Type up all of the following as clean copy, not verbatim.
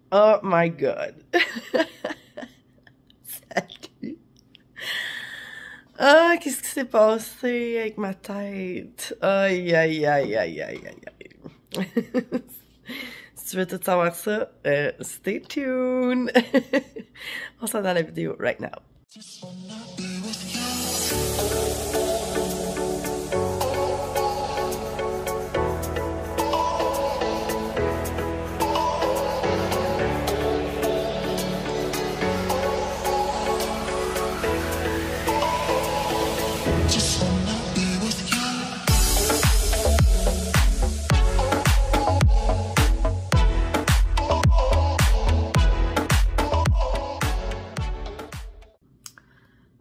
Oh my god. Salut. Ah, qu'est-ce qui s'est passé avec ma tête? Aïe, aïe, aïe, aïe, aïe, aïe, aïe. Si tu veux tout savoir ça, stay tuned. On s'en va dans la vidéo right now.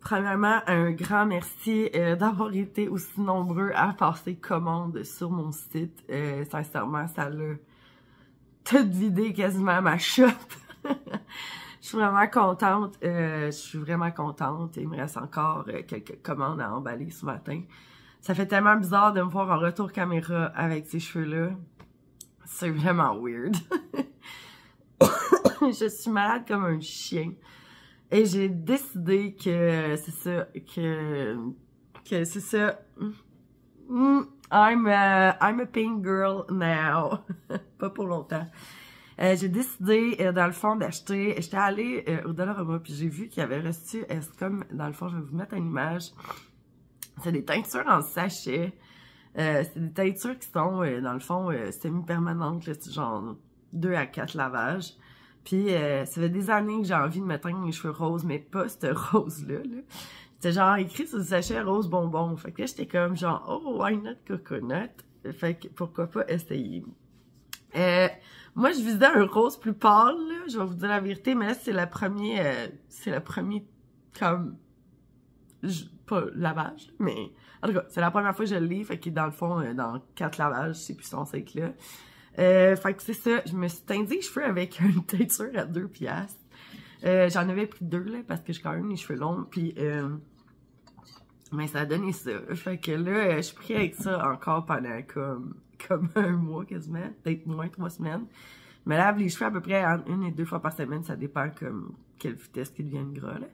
Premièrement, un grand merci d'avoir été aussi nombreux à passer commande sur mon site. Sincèrement, ça l'a tout vidé quasiment ma shop. Je suis vraiment contente. Il me reste encore quelques commandes à emballer ce matin. Ça fait tellement bizarre de me voir en retour caméra avec ces cheveux-là. C'est vraiment weird. Je suis malade comme un chien. Et j'ai décidé que c'est ça, que c'est ça. I'm a pink girl now. Pas pour longtemps. J'ai décidé, dans le fond, d'acheter. J'étais allée au Dollarama, puis j'ai vu qu'il y avait reçu, c'est comme, dans le fond, je vais vous mettre une image. C'est des teintures en sachet. C'est des teintures qui sont, dans le fond, semi-permanentes, là, c'est genre 2 à 4 lavages. Puis, ça fait des années que j'ai envie de me teindre les cheveux roses, mais pas ce rose-là, là. C'était genre écrit sur le sachet rose bonbon. Fait que là, j'étais comme genre, oh, why not coconut? Fait que pourquoi pas essayer? Moi, je visais un rose plus pâle, là, je vais vous dire la vérité, mais là, c'est le premier, comme, pas lavage, mais, en tout cas, c'est la première fois que je l'ai, fait que dans le fond, dans 4 lavages, c'est plus son cycle là. Fait que c'est ça, je me suis teint les cheveux avec une teinture à 2 piastres. J'en avais pris 2, là, parce que j'ai quand même les cheveux longs, puis, mais ça a donné ça. Fait que là, je suis pris avec ça encore pendant comme un mois quasiment, peut-être moins 3 semaines. Je me lave les cheveux à peu près 1 et 2 fois par semaine, ça dépend comme quelle vitesse qu'ils deviennent gras, là.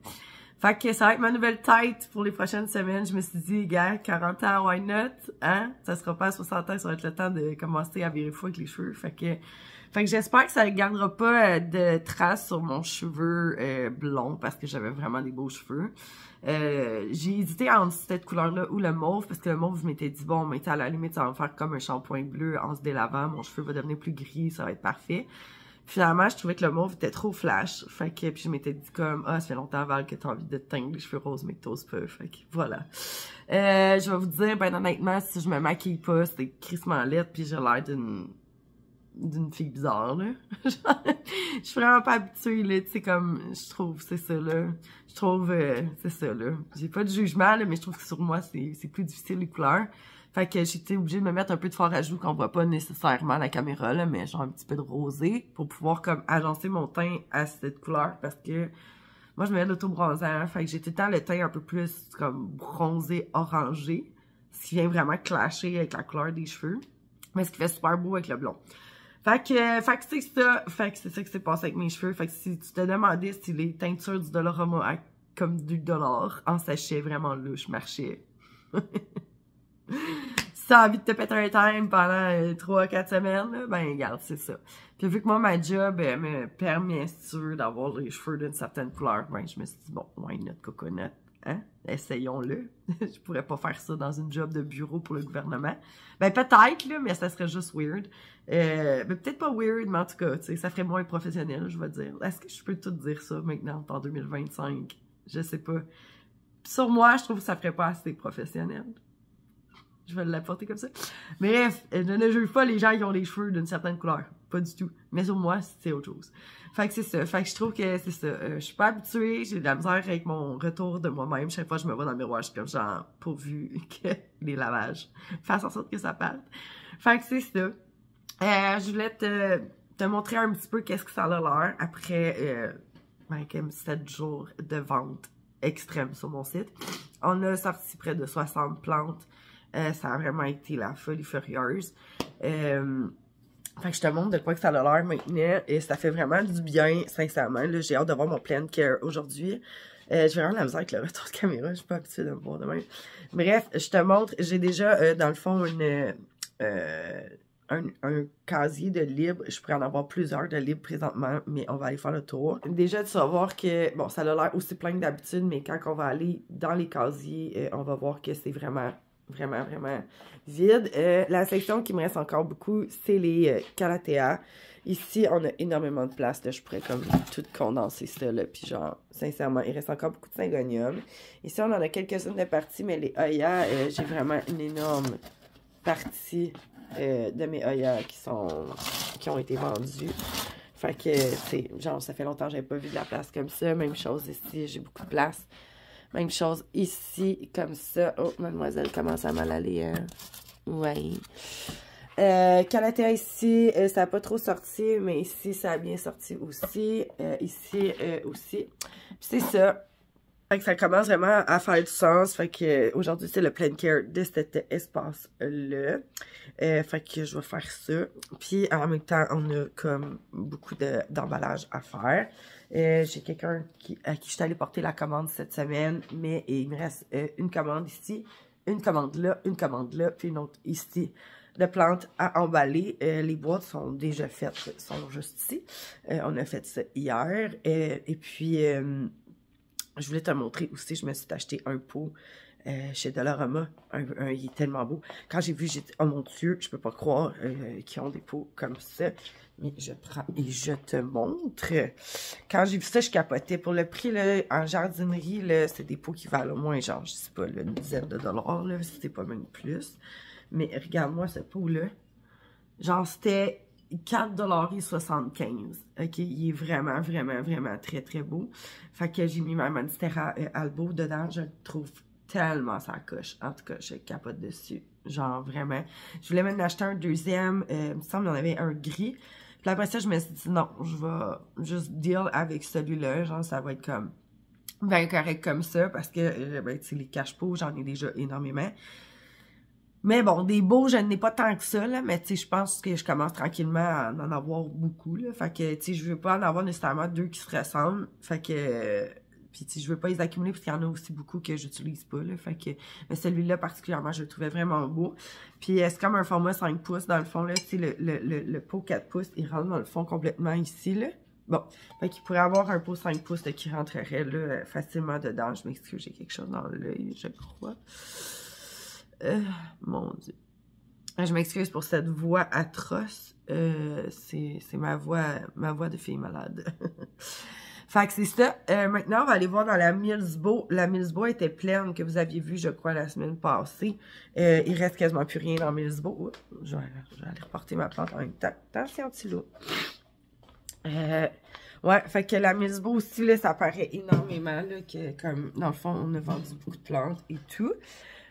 Fait que ça va être ma nouvelle tête pour les prochaines semaines. Je me suis dit, gars, 40 ans, why not? Hein? Ça sera pas à 60 ans, ça va être le temps de commencer à virer fou avec les cheveux. Fait que j'espère que ça ne gardera pas de traces sur mon cheveu blond parce que j'avais vraiment des beaux cheveux. J'ai hésité entre cette couleur-là ou le mauve parce que le mauve, je m'étais dit, bon, mais à la limite, ça va me faire comme un shampoing bleu en se délavant. Mon cheveu va devenir plus gris, ça va être parfait. Finalement, je trouvais que le mauve était trop flash. Fait que, puis je m'étais dit comme, ah, ça fait longtemps, Val, que t'as envie de te teindre les cheveux roses, mais que t'oses pas. Fait que, voilà. Je vais vous dire, ben, honnêtement, si je me maquille pas, c'est crissement laid, puis j'ai l'air d'une fille bizarre, là. Je suis vraiment pas habituée, là, tu sais, comme, je trouve, c'est ça, là. Je trouve, c'est ça, là. J'ai pas de jugement, là, mais je trouve que sur moi, c'est plus difficile, les couleurs. Fait que j'étais obligée de me mettre un peu de fard à joues qu'on voit pas nécessairement à la caméra, là, mais genre un petit peu de rosé pour pouvoir comme agencer mon teint à cette couleur parce que moi je me mets de l'auto-bronzant, fait que j'ai tout le temps le teint un peu plus comme bronzé orangé, ce qui vient vraiment clasher avec la couleur des cheveux, mais ce qui fait super beau avec le blond. Fait que c'est ça, fait que c'est ça qui s'est passé avec mes cheveux, fait que si tu te demandais si les teintures du Dollarama à comme $2 en sachet vraiment louche marchaient. Si t'as envie de te péter un time pendant 3-4 semaines, là, ben regarde, c'est ça. Puis vu que moi, ma job me permet, si tu veux, d'avoir les cheveux d'une certaine couleur, ben je me suis dit, bon, why not coconut? Hein? Essayons-le. Je pourrais pas faire ça dans une job de bureau pour le gouvernement. Ben peut-être, là, mais ça serait juste weird. Ben peut-être pas weird, mais en tout cas, tu sais, ça ferait moins professionnel, je vais dire. Est-ce que je peux tout dire ça maintenant, en 2025? Je sais pas. Sur moi, je trouve que ça ferait pas assez professionnel. Je vais l'apporter comme ça. Mais bref, je ne juge pas les gens qui ont les cheveux d'une certaine couleur. Pas du tout. Mais sur moi, c'est autre chose. Fait que c'est ça. Fait que je trouve que c'est ça. Je suis pas habituée. J'ai de la misère avec mon retour de moi-même. Chaque fois que je me vois dans le miroir, je suis comme genre, pourvu que les lavages fassent en sorte que ça parte. Fait que c'est ça. Je voulais te montrer un petit peu qu'est-ce que ça a l'air après comme 7 jours de vente extrême sur mon site. On a sorti près de 60 plantes. Ça a vraiment été la folie furieuse. Fait que je te montre de quoi que ça a l'air maintenant. Et ça fait vraiment du bien, sincèrement. Là, j'ai hâte de voir mon plan care aujourd'hui. Je vais vraiment la misère avec le retour de caméra. Je suis pas habituée de me voir de même. Bref, je te montre. J'ai déjà, dans le fond, un casier de libre. Je pourrais en avoir plusieurs de libres présentement, mais on va aller faire le tour. Déjà, tu vas voir que, bon, ça a l'air aussi plein que d'habitude, mais quand on va aller dans les casiers, on va voir que c'est vraiment vide. La section qui me reste encore beaucoup, c'est les Calathea. Ici, on a énormément de place. Là, je pourrais comme tout condenser ça. Là, puis genre, sincèrement, il reste encore beaucoup de syngonium. Ici, on en a quelques-unes de parties, mais les Oya, j'ai vraiment une énorme partie de mes Oya qui ont été vendus. Fait que, c'est genre, ça fait longtemps que j'avais pas vu de la place comme ça. Même chose ici, j'ai beaucoup de place. Même chose ici, comme ça. Oh, mademoiselle commence à mal aller. Ouais. Calathea ici, ça n'a pas trop sorti, mais ici, ça a bien sorti aussi. Ici aussi. Puis c'est ça. Fait que ça commence vraiment à faire du sens. Fait que aujourd'hui, c'est le plan care de cet espace-là. Fait que je vais faire ça. Puis en même temps, on a comme beaucoup d'emballage à faire. J'ai quelqu'un à qui je suis allée porter la commande cette semaine, mais il me reste une commande ici, une commande là, puis une autre ici de plantes à emballer. Les boîtes sont déjà faites, sont juste ici. On a fait ça hier. Et puis, je voulais te montrer aussi, je me suis acheté un pot chez Dollarama. Il est tellement beau. Quand j'ai vu, j'ai dit, oh mon Dieu, je peux pas croire qu'ils ont des pots comme ça. Mais je prends et je te montre. Quand j'ai vu ça, je capotais. Pour le prix, là, en jardinerie, là, c'est des pots qui valent au moins, genre, je sais pas, là, une dizaine de dollars, là, si c'est pas même plus. Mais regarde-moi ce pot-là. Genre, c'était 4,75 $. OK? Il est vraiment très, très beau. Fait que j'ai mis ma Monstera Albo dedans. Je le trouve tellement ça coche. En tout cas, je capote dessus. Genre, vraiment. Je voulais même acheter un deuxième. Il me semble qu'il y en avait un gris. Puis après ça, je me suis dit, non, je vais juste deal avec celui-là. Genre, ça va être comme bien correct comme ça. Parce que, ben, tu sais, les cache-pots, j'en ai déjà énormément. Mais bon, des beaux, je n'ai pas tant que ça, là, mais tu sais, je pense que je commence tranquillement à en avoir beaucoup, là. Fait que, tu sais, je veux pas en avoir nécessairement deux qui se ressemblent. Fait que, puis tu sais, je veux pas les accumuler parce qu'il y en a aussi beaucoup que j'utilise pas, là. Fait que, mais celui-là particulièrement, je le trouvais vraiment beau. Puis c'est comme un format 5 pouces, dans le fond, là. Tu sais, le pot 4 pouces, il rentre dans le fond complètement ici, là. Bon, fait qu'il pourrait avoir un pot 5 pouces là, qui rentrerait, là, facilement dedans. Je m'excuse, j'ai quelque chose dans l'œil, je crois. Mon Dieu. Je m'excuse pour cette voix atroce. C'est ma voix de fille malade. Fait que c'est ça. Maintenant, on va aller voir dans la Millsbo. La Millsbo était pleine, que vous aviez vu, je crois, la semaine passée. Il reste quasiment plus rien dans Millsbo. Oups, je vais aller reporter ma plante en même temps. Attention, petit loup. Ouais, fait que la Millsbo aussi, là, ça paraît énormément, là, que comme, dans le fond, on a vendu beaucoup de plantes et tout.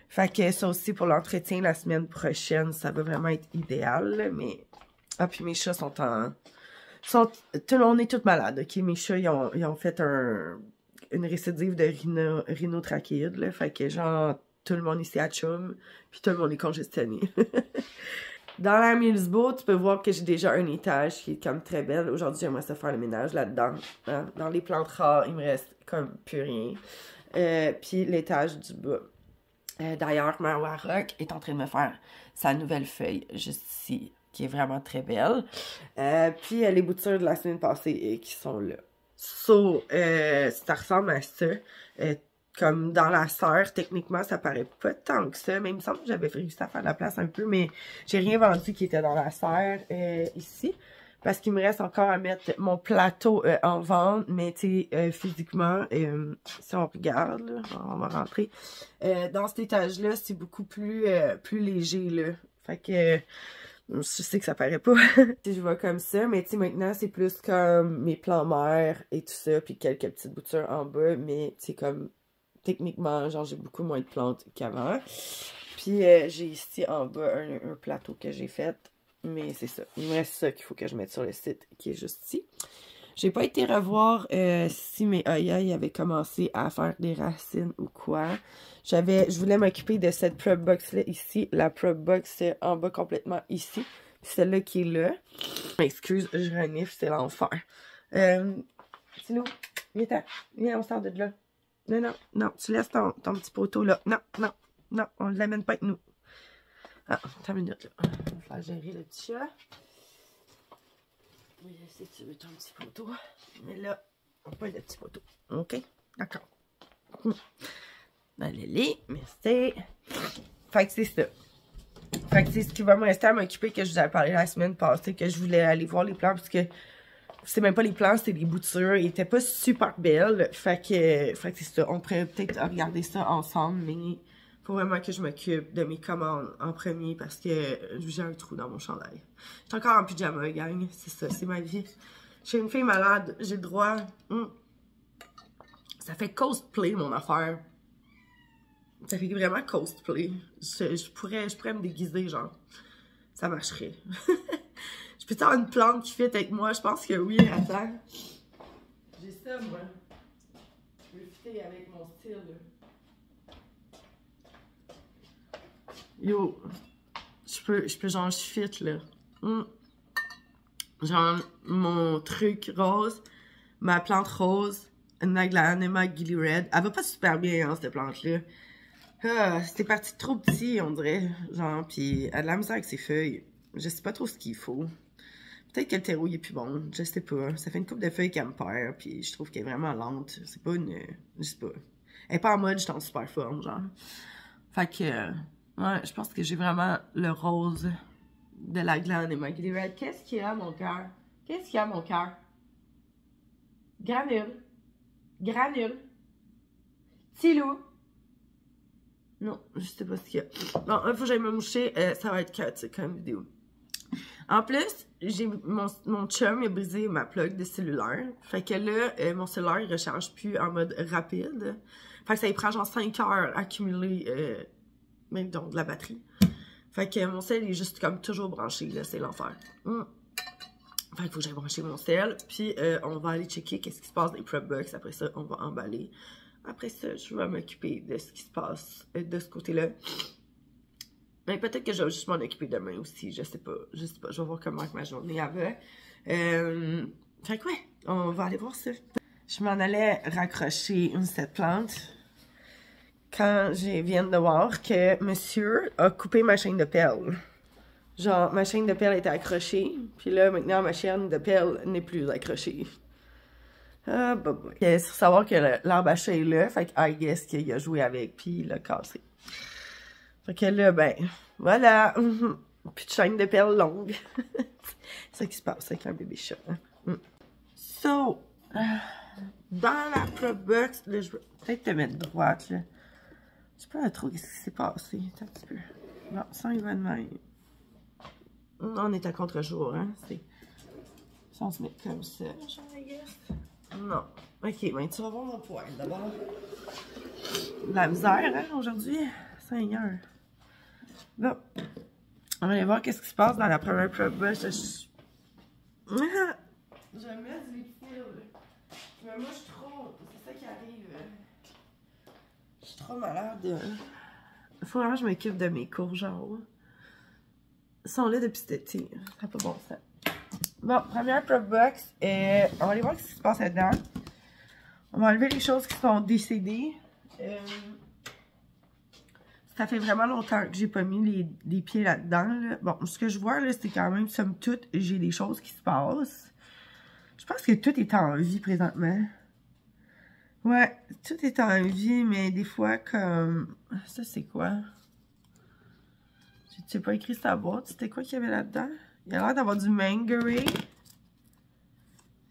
Fait que ça aussi, pour l'entretien la semaine prochaine, ça va vraiment être idéal, là, mais... Ah, puis mes chats sont en... On est tous malades, OK? Mes chats, ils ont fait une récidive de rhinotrachéide, là. Fait que, genre, tout le monde ici a chum, puis tout le monde est congestionné. Dans la Millsbo, tu peux voir que j'ai déjà un étage qui est comme très belle. Aujourd'hui, j'aimerais ça faire le ménage là-dedans. Hein? Dans les plantes rares, il me reste comme plus rien. Puis l'étage du bas. D'ailleurs, ma Warrock est en train de me faire sa nouvelle feuille, juste ici, qui est vraiment très belle. Puis les boutures de la semaine passée qui sont là. So, ça ressemble à ça. Comme dans la serre, techniquement, ça paraît pas tant que ça. Mais il me semble que j'avais réussi à faire la place un peu, mais j'ai rien vendu qui était dans la serre ici. Parce qu'il me reste encore à mettre mon plateau en vente. Mais tu sais, physiquement, si on regarde, là, on va rentrer. Dans cet étage-là, c'est beaucoup plus léger, là. Fait que je sais que ça paraît pas. Je vois comme ça, mais tu sais, maintenant, c'est plus comme mes plants mères et tout ça. Puis quelques petites boutures en bas. Mais tu sais, comme techniquement, genre, j'ai beaucoup moins de plantes qu'avant. Puis j'ai ici en bas un plateau que j'ai fait. Mais c'est ça. Il me reste ça qu'il faut que je mette sur le site qui est juste ici. J'ai pas été revoir si mes Oya avaient commencé à faire des racines ou quoi. Je voulais m'occuper de cette prep box là ici. La prep box c'est en bas complètement ici. celle-là qui est là. Excuse, je renifle, c'est l'enfer. Tino, viens, on sort de là. Non, tu laisses ton petit poteau là. Non, on ne l'amène pas avec nous. Ah, attends une minute là. On va faire gérer le petit chat. Oui, si tu veux ton petit poteau. Mais là, on peut le petit poteau. OK? D'accord. Allez, merci. Fait que c'est ça. Fait que c'est ce qui va me rester à m'occuper que je vous avais parlé la semaine passée, que je voulais aller voir les plans, parce que c'est même pas les plans, c'est les boutures. Ils étaient pas super belles. Fait que c'est ça. On pourrait peut-être regarder ça ensemble, mais faut vraiment que je m'occupe de mes commandes en premier parce que j'ai un trou dans mon chandail. J'étais encore en pyjama, gang. C'est ça, c'est ma vie. Je suis une fille malade, j'ai le droit. Ça fait cosplay, mon affaire. Ça fait vraiment cosplay. Je pourrais me déguiser, genre. Ça marcherait. Je peux avoir une plante qui fit avec moi? Je pense que oui, attends. J'ai ça, moi. Je veux fitter avec mon style. Yo. Je peux genre, je fit, là. Genre, mon truc rose, ma plante rose, une Anima Gilly Red. Elle va pas super bien, hein, cette plante-là. Ah, c'était parti trop petit, on dirait. Genre, pis elle a de la misère avec ses feuilles. Je sais pas trop ce qu'il faut. Peut-être que le terreau il est plus bon, je sais pas. Ça fait une couple de feuilles qu'elle me perd, puis je trouve qu'elle est vraiment lente. C'est pas une... Je sais pas. Elle est pas en mode je suis en super forme, genre. Fait que... ouais, je pense que j'ai vraiment le rose de la glande et ma Gilly Red. Qu'est-ce qu'il y a, mon cœur? Qu'est-ce qu'il y a, mon cœur? Granule. Granule. Petit loup. Non, je sais pas ce qu'il y a. Bon, il faut que j'aille me moucher. Ça va être chaotique comme vidéo. En plus, j'ai mon chum il a brisé ma plug de cellulaire. Fait que là, mon cellulaire, il recharge plus en mode rapide. Fait que ça y prend genre 5 heures à accumuler même donc de la batterie. Fait que mon cell est juste comme toujours branché, là, c'est l'enfer. Fait qu'il faut que j'aille brancher mon cell. Puis on va aller checker qu'est-ce qui se passe dans les prep box. Après ça, on va emballer. Après ça, je vais m'occuper de ce qui se passe de ce côté-là. Mais peut-être que je vais juste m'en occuper demain aussi, je sais pas. Je vais voir comment ma journée avait. Fait que ouais, on va aller voir ça. Je m'en allais raccrocher cette plante quand je viens de voir que monsieur a coupé ma chaîne de pelle. Genre, ma chaîne de pelle était accrochée, puis là, maintenant, ma chaîne de pelle n'est plus accrochée. Ah, bah, bah. C'est sur savoir que l'arbre à chat est là, fait que I guess qu'il a joué avec, puis il l'a cassé. Fait que là, ben, voilà. Puis de chaîne de perles longue. C'est ça qui se passe avec un bébé chat. Hein? So, dans la prep box, là, je vais peut-être te mettre droite, là. Je sais pas trop ce qui s'est passé. Attends un petit peu. Bon, ça, il va de même. On est à contre-jour, hein. Si on se met comme ça, genre, I guess. Non. Ok, ben, tu vas voir mon poil d'abord. La misère, hein, aujourd'hui. Seigneur. Bon. On va aller voir qu'est-ce qui se passe dans la première prep box. Je mets du liquide. Mais moi, je suis trop... C'est ça qui arrive. Je suis trop malade. Il faut vraiment que je m'occupe de mes courges en haut. Ils sont là depuis cet été. Ça n'a pas bon sens. Bon, première prep box. On va aller voir ce qui se passe là-dedans. On va enlever les choses qui sont décédées. Ça fait vraiment longtemps que j'ai pas mis les pieds là-dedans. Là. Bon, ce que je vois, là, c'est quand même, somme toute, j'ai des choses qui se passent. Je pense que tout est en vie présentement. Ouais, tout est en vie, mais des fois, comme... Ça, c'est quoi? Tu n'as pas écrit sa boîte. C'était quoi qu'il y avait là-dedans? Il y a l'air d'avoir du Mangery.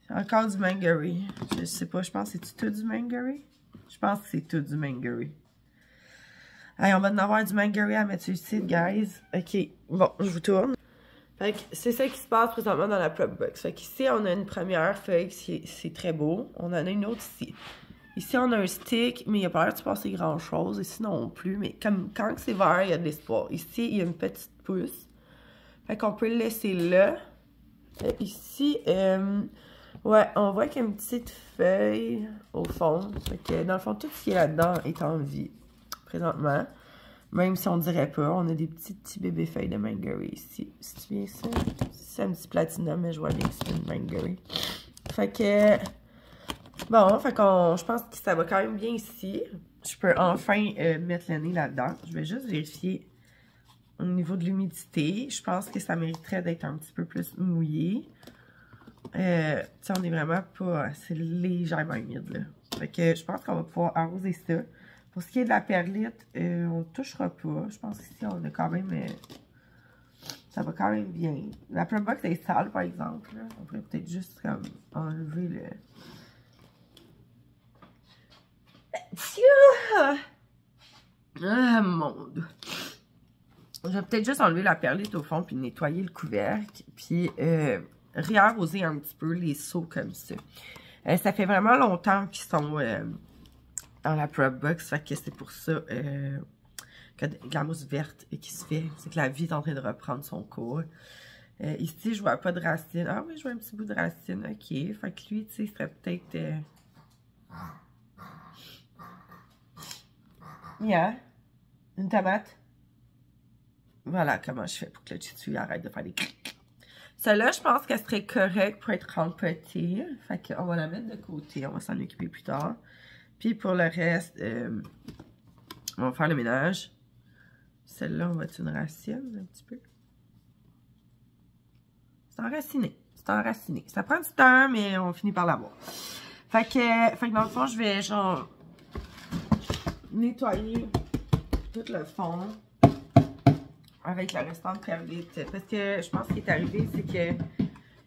Encore du Mangery. Je sais pas, je pense que c'est tout du Mangery. Je pense que c'est tout du Mangery. Allez, on va en avoir du Mangery à mettre ici, guys. Ok, bon, je vous tourne. Fait que c'est ça qui se passe présentement dans la prep box. Fait qu'ici, on a une première feuille, c'est très beau. On en a une autre ici. Ici, on a un stick, mais il n'y a pas l'air de se passer grand-chose. Ici, non plus, mais comme quand c'est vert, il y a de l'espoir. Ici, il y a une petite pousse. Fait qu'on peut le laisser là. Ici, ouais, on voit qu'il y a une petite feuille au fond. Fait que dans le fond, tout ce qui est là-dedans est en vie présentement. Même si on dirait pas, on a des petits bébés feuilles de Mangaree ici. Si tu viens ça, c'est un petit platinum, mais je vois bien que c'est une Mangaree. Fait que, bon, je pense que ça va quand même bien ici. Je peux enfin mettre le nez là-dedans. Je vais juste vérifier au niveau de l'humidité. Je pense que ça mériterait d'être un petit peu plus mouillé. Tu sais, on est vraiment pas assez légèrement humide, là. Fait que je pense qu'on va pouvoir arroser ça. Pour ce qui est de la perlite, on ne touchera pas. Je pense qu'ici, on a quand même... ça va quand même bien. La plum box est sale, par exemple. Là. On pourrait peut-être juste comme enlever le... Ah, mon Dieu! Je vais peut-être juste enlever la perlite au fond, puis nettoyer le couvercle, puis réarroser un petit peu les seaux comme ça. Ça fait vraiment longtemps qu'ils sont dans la prep box, fait que c'est pour ça que de la mousse verte qui se fait. C'est que la vie est en train de reprendre son cours. Ici, je vois pas de racines. Ah oui, je vois un petit bout de racine. OK. Fait que lui, tu sais, serait peut-être... Yeah. Une tomate. Voilà comment je fais pour que le tutu arrête de faire des clics. Celle-là, je pense qu'elle serait correcte pour être rempotée. Fait qu'on va la mettre de côté. On va s'en occuper plus tard. Puis pour le reste, on va faire le ménage. Celle-là, on va mettre une racine un petit peu. C'est enraciné. C'est enraciné. Ça prend du temps, mais on finit par l'avoir. Fait que dans le fond, je vais genre nettoyer tout le fond avec la restante perlite. Parce que je pense qu'il est arrivé, c'est que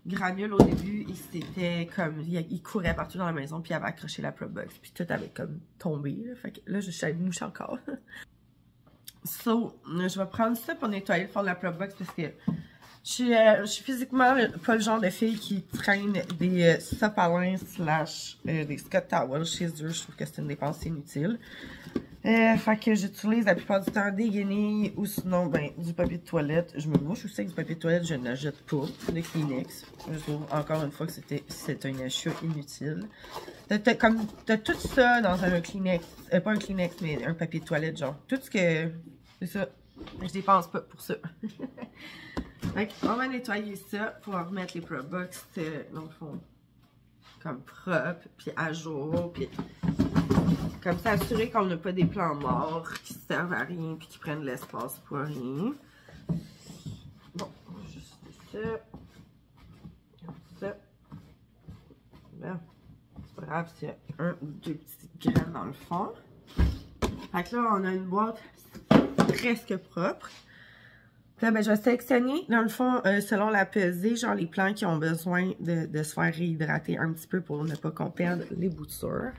Granule, au début, il courait partout dans la maison, puis il avait accroché la prop box, puis tout avait comme tombé. Là. Fait que là, je suis allée moucher encore. Je vais prendre ça pour nettoyer le fond de la prop box parce que je suis physiquement pas le genre de fille qui traîne des sopalins / des Scott Towels chez eux. Je trouve que c'est une dépense inutile. Fait que j'utilise la plupart du temps des guenilles ou sinon du papier de toilette. Je me mouche aussi avec du papier de toilette, je ne la jette pas. Le Kleenex. Je trouve encore une fois que c'est un achat inutile. T'as tout ça dans un Kleenex. Pas un Kleenex, mais un papier de toilette, genre. Tout ce que. C'est ça. Je dépense pas pour ça. Fait on va nettoyer ça pour remettre les prop box dans le fond comme propre, puis à jour, puis comme ça, assurer qu'on n'a pas des plants morts qui servent à rien puis qui prennent l'espace pour rien. Bon, on va juste ça. Comme ça. Là, c'est pas grave s'il y a un ou deux petites graines dans le fond. Fait que là, on a une boîte presque propre. Puis là, je vais sélectionner, dans le fond, selon la pesée, genre les plants qui ont besoin de se faire réhydrater un petit peu pour ne pas qu'on perde les boutures.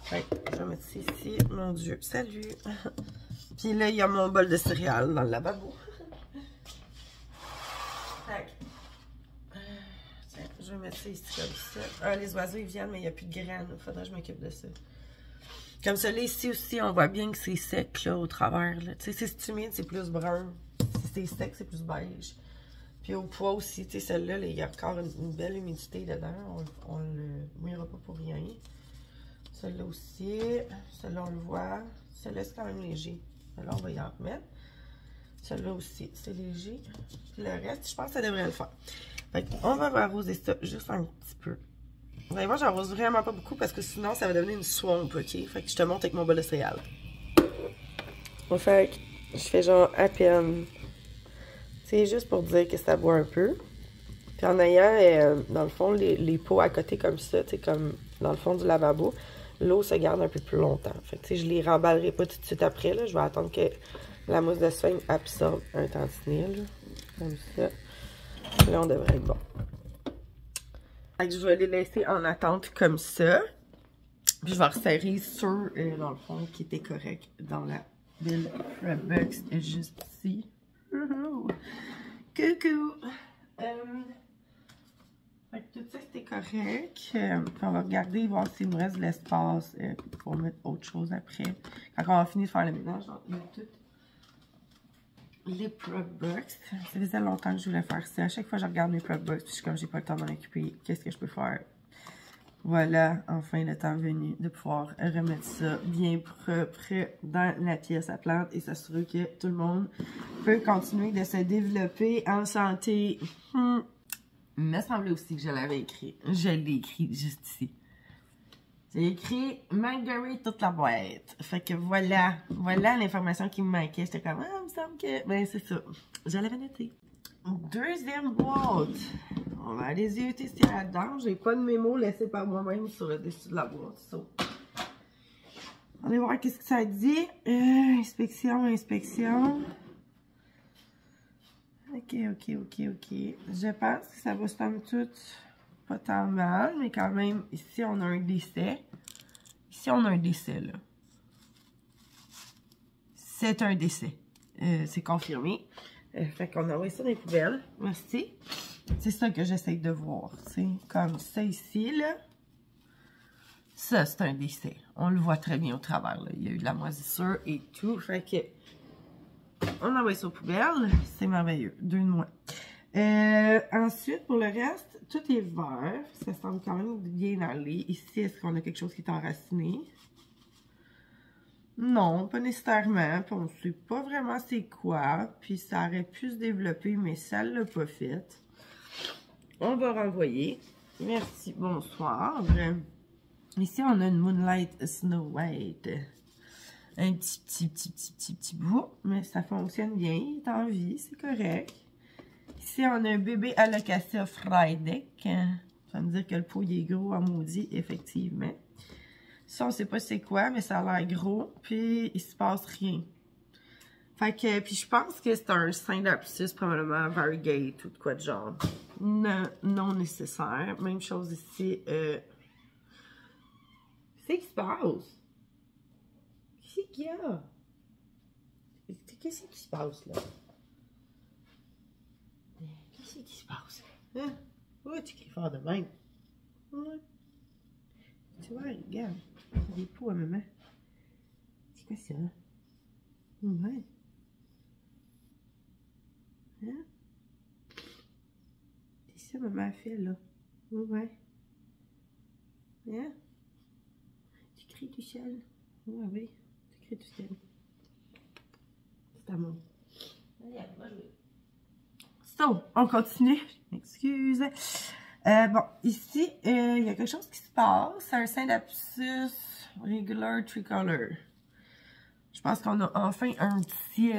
Fait que je vais mettre ça ici. Mon Dieu, salut! Puis là, il y a mon bol de céréales dans le lavabo. Tiens, je vais mettre ça ici comme ça. Les oiseaux, ils viennent, mais il n'y a plus de graines. Il faudrait que je m'occupe de ça. Comme ça, là, ici aussi, on voit bien que c'est sec, là, au travers. Tu sais, si c'est humide, c'est plus brun. Si c'est sec, c'est plus beige. Puis au poids aussi, tu sais, celle-là, il y a encore une belle humidité dedans. On le mouillera pas pour rien. Celle-là aussi. Celle-là, on le voit. Celle-là, c'est quand même léger. Celle-là, on va y en remettre. Celle-là aussi, c'est léger. Puis le reste, je pense que ça devrait le faire. Fait on va arroser ça juste un petit peu. Vous allez voir, j'arrose vraiment pas beaucoup parce que sinon, ça va devenir une swamp, ok? Fait que je te montre avec mon bol de céréales. Fait que je fais genre à peine. C'est juste pour dire que ça boit un peu. Puis en ayant, dans le fond, les pots à côté comme ça, tu sais, comme dans le fond du lavabo, l'eau se garde un peu plus longtemps. Fait que tu sais, je les remballerai pas tout de suite après, là. Je vais attendre que la mousse de sphinx absorbe un tantinet, là. Comme ça. Là, on devrait être bon. Fait que je vais les laisser en attente comme ça. Puis je vais resserrer ceux, dans le fond, qui étaient corrects dans la belle box juste ici. Coucou! Fait que tout ça, c'était correct. Puis on va regarder, voir s'il nous reste de l'espace pour mettre autre chose après. Quand on va finir de faire le ménage, il y a toutes les prop box. Ça faisait longtemps que je voulais faire ça. À chaque fois, je regarde mes prop box, puis je suis comme, j'ai pas le temps d'en occuper. Qu'est-ce que je peux faire? Voilà, enfin le temps venu de pouvoir remettre ça bien propre dans la pièce à plantes et s'assurer que tout le monde peut continuer de se développer en santé. Il me semblait aussi que je l'avais écrit. Je l'ai écrit juste ici. J'ai écrit Marguerite toute la boîte. Fait que voilà l'information qui me manquait. J'étais comme, ah, il me semble que... Ben, c'est ça. Je l'avais noté. Deuxième boîte. On va aller zioter ce qu'il y a là-dedans. J'ai pas de mémo laissé par moi-même sur le dessus de la boîte. So. On va voir qu'est-ce que ça dit. Inspection. Ok. Je pense que ça va somme toute pas tant mal, mais quand même, ici, on a un décès. Ici, on a un décès, là. C'est un décès. C'est confirmé. Fait qu'on envoie ça dans les poubelles. Merci. C'est ça que j'essaie de voir. C'est comme ça ici, là. Ça, c'est un décès. On le voit très bien au travers, là. Il y a eu de la moisissure et tout. Fait que... On envoie ça aux poubelles. C'est merveilleux. 2 de moins. Ensuite, pour le reste, tout est vert. Ça semble quand même bien aller. Ici, est-ce qu'on a quelque chose qui est enraciné? Non, pas nécessairement. Puis on ne sait pas vraiment c'est quoi. Puis ça aurait pu se développer, mais ça ne l'a pas fait. On va renvoyer. Merci, bonsoir. Ici, on a une Moonlight Snow White. Un petit bout, mais ça fonctionne bien. Il est en vie, c'est correct. Ici, on a un bébé Alocasia Frydek. Ça veut dire que le pot il est gros à maudit, effectivement. Ça, on ne sait pas c'est quoi, mais ça a l'air gros, puis il se passe rien. Fait que, puis je pense que c'est un Synapsis, probablement variegate ou de quoi de genre. Non nécessaire. Même chose ici. Qu'est-ce qui se passe? Qu'est-ce qu'il y a? Qu'est-ce qui se passe là? Qu'est-ce qui se passe? Hein? Ouais, tu cries fort de même. Ouais. Tu vois, regarde. C'est des poux à maman. C'est quoi ça? Ouais. Hein? C'est ça, maman a fait là. Ouais. Hein? Tu cries tout seul? Ouais, oui. Tu cries tout seul. C'est à moi. Regarde, va jouer. So, on continue. Excuse. Bon, ici, il y a quelque chose qui se passe. C'est un Synapsis Regular Tricolor. Je pense qu'on a enfin un petit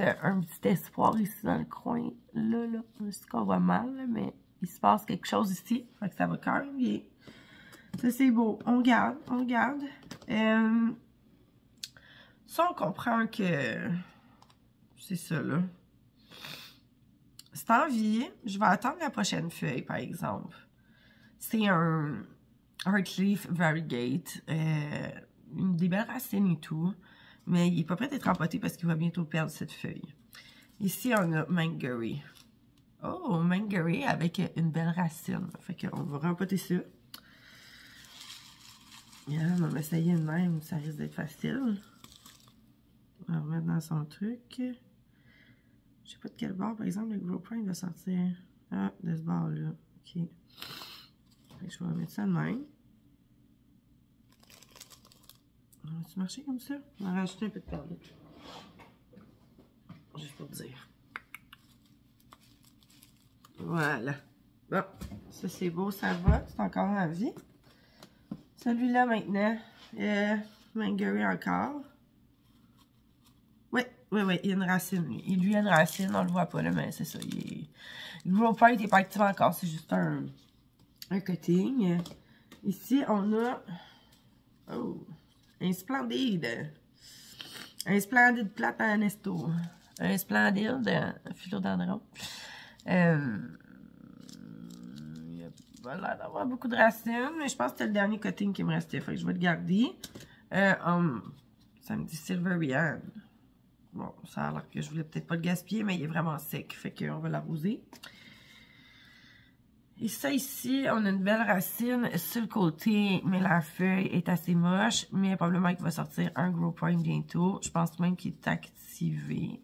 espoir ici dans le coin. Là, je sais qu'on voit mal, là, mais il se passe quelque chose ici. Fait que ça va quand même bien. Ça, c'est beau. On garde. Ça, on comprend que c'est ça, là. C'est en vie. Je vais attendre la prochaine feuille, par exemple. C'est un Heartleaf Variegate. Des belles racines et tout. Mais il n'est pas prêt d'être empoté parce qu'il va bientôt perdre cette feuille. Ici, on a Mangery. Oh, Mangery avec une belle racine. Fait qu'on va rempoter ça. Yeah, on va essayer de même. Ça risque d'être facile. On va remettre dans son truc. Je sais pas de quel bord, par exemple, le Grow Prime va sortir. Ah, de ce bord-là. OK. Je vais remettre ça de même. Va-tu marcher comme ça? On va rajouter un peu de perlette. Juste pour dire. Voilà. Bon, ça c'est beau, ça va. C'est encore en vie. Celui-là maintenant. Mangery encore. Oui, il y a une racine, lui. Il lui a une racine, on le voit pas là, mais c'est ça. Le Grow Point n'est pas actif encore, c'est juste un cutting. Ici, on a un Splendide. Un Splendide Platanesto. Un Splendide philodendron. Il va l'air d'avoir beaucoup de racines, mais je pense que c'était le dernier cutting qui me restait. Fait que je vais le garder. Ça me dit Silverian. Bon, ça a l'air que je voulais peut-être pas le gaspiller, mais il est vraiment sec. Fait qu'on va l'arroser. Et ça ici, on a une belle racine sur le côté, mais la feuille est assez moche. Mais probablement qu'il va sortir un Grow Point bientôt. Je pense même qu'il est activé.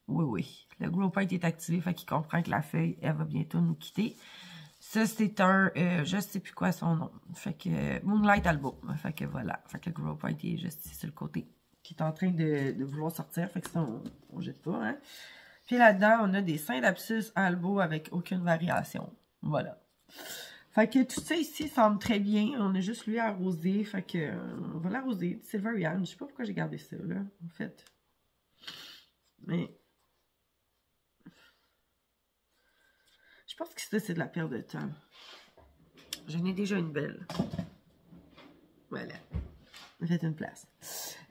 Oui. Le Grow Point est activé, fait qu'il comprend que la feuille, elle va bientôt nous quitter. Ça, c'est un, je sais plus quoi son nom. Fait que, Moonlight Albo. Fait que voilà. Fait que le Grow Point est juste sur le côté. Qui est en train de vouloir sortir. Fait que ça, on jette pas, hein. Puis là-dedans, on a des Scindapsus Albo avec aucune variation. Voilà. Fait que tout ça ici semble très bien. On a juste lui à arroser. Fait que, on va l'arroser. Silverian. Je sais pas pourquoi j'ai gardé ça, là, en fait. Mais... je pense que ça, c'est de la perte de temps. J'en ai déjà une belle. Voilà. Faites une place.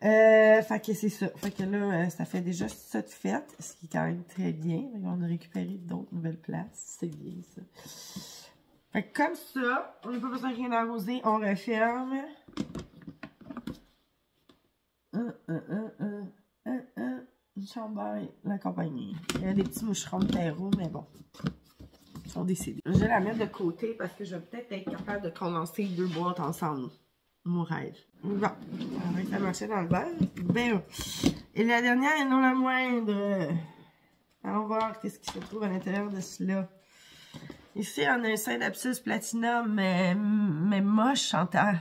Fait que c'est ça. Fait que là, ça fait déjà ça de fait, ce qui est quand même très bien. On a récupéré d'autres nouvelles places. C'est bien, ça. Fait que comme ça, on n'a pas besoin de rien arroser. On referme. Une chambre, la compagnie. Il y a des petits moucherons de terreau, mais bon. Ils sont décédés. Je vais la mettre de côté parce que je vais peut-être être capable de condenser deux boîtes ensemble. Mon rêve. Bon, on va marcher dans le verre. Ben, et la dernière et non la moindre. Allons voir qu'est-ce qui se trouve à l'intérieur de cela. Ici, on a un Scindapsus Platinum, mais moche, Chantal.